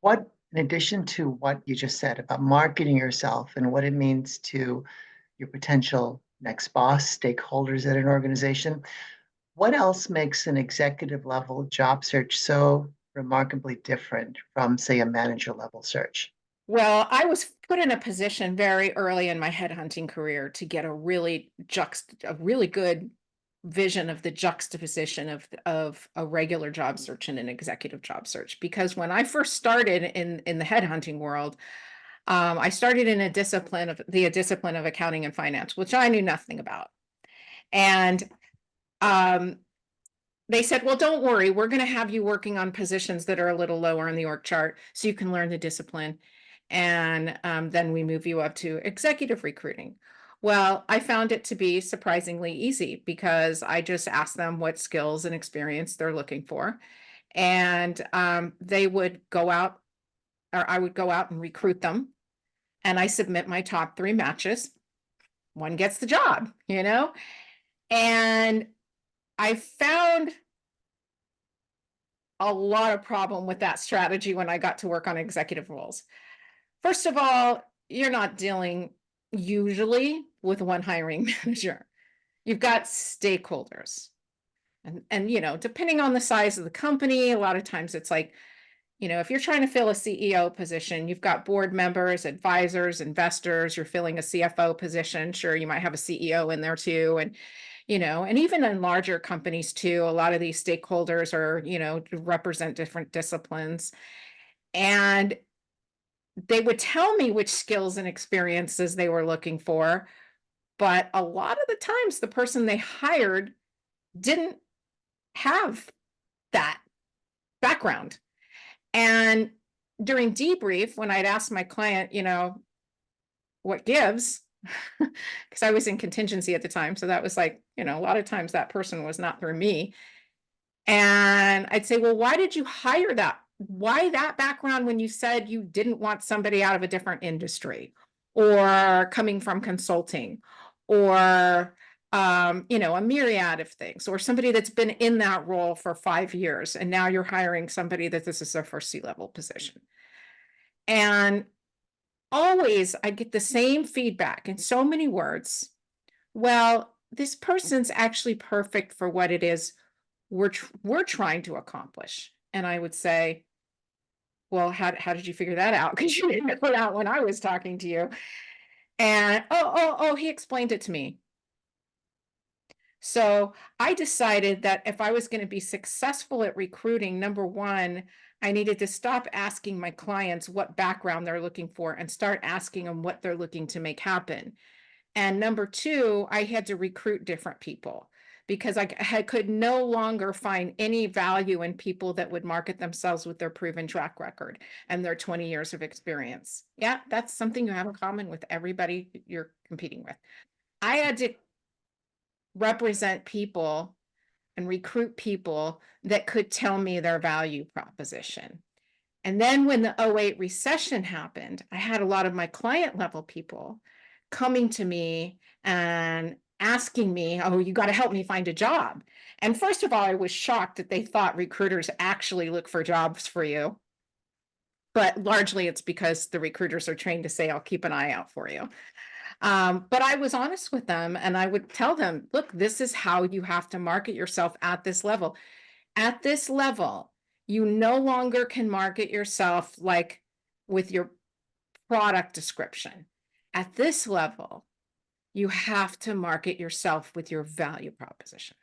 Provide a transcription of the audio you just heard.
What, in addition to what you just said about marketing yourself and what it means to your potential next boss, stakeholders at an organization, what else makes an executive level job search so remarkably different from, say, a manager level search? Well, I was put in a position very early in my headhunting career to get a really good vision of the juxtaposition of a regular job search and an executive job search. Because when I first started in the headhunting world, I started in a discipline of accounting and finance, which I knew nothing about. And um, they said, "Well, don't worry, we're going to have you working on positions that are a little lower in the org chart, so you can learn the discipline, and then we move you up to executive recruiting." Well, I found it to be surprisingly easy because I just asked them what skills and experience they're looking for, and they would go out, or I would go out and recruit them, and I submit my top 3 matches. One gets the job. And I found a lot of problem with that strategy when I got to work on executive roles. First of all, you're not dealing usually with one hiring manager. You've got stakeholders. And depending on the size of the company, a lot of times it's like, if you're trying to fill a CEO position, you've got board members, advisors, investors, you're filling a CFO position. Sure, you might have a CEO in there too. And even in larger companies too, a lot of these stakeholders represent different disciplines. And they would tell me which skills and experiences they were looking for. But a lot of the times, the person they hired didn't have that background. And during debrief, when I'd ask my client, what gives, because I was in contingency at the time. So that was like, a lot of times that person was not through me. And I'd say, well, why did you hire that? Why that background when you said you didn't want somebody out of a different industry or coming from consulting or, a myriad of things, or somebody that's been in that role for 5 years and now you're hiring somebody that this is their first C-level position. And always I get the same feedback in so many words. Well, this person's actually perfect for what it is we're trying to accomplish. And I would say, well, how did you figure that out? Because you didn't figure it out when I was talking to you. And oh, he explained it to me. So I decided that if I was going to be successful at recruiting, number one, I needed to stop asking my clients what background they're looking for and start asking them what they're looking to make happen. And number two, I had to recruit different people because I could no longer find any value in people that would market themselves with their proven track record and their 20 years of experience. Yeah, that's something you have in common with everybody you're competing with. I had to represent people and recruit people that could tell me their value proposition. And then when the '08 recession happened, I had a lot of my client level people coming to me and asking me, "Oh, you got to help me find a job." And first of all, I was shocked that they thought recruiters actually look for jobs for you. But largely it's because the recruiters are trained to say, "I'll keep an eye out for you." But I was honest with them and I would tell them, look, this is how you have to market yourself at this level. At this level, you no longer can market yourself like with your product description. At this level, you have to market yourself with your value proposition.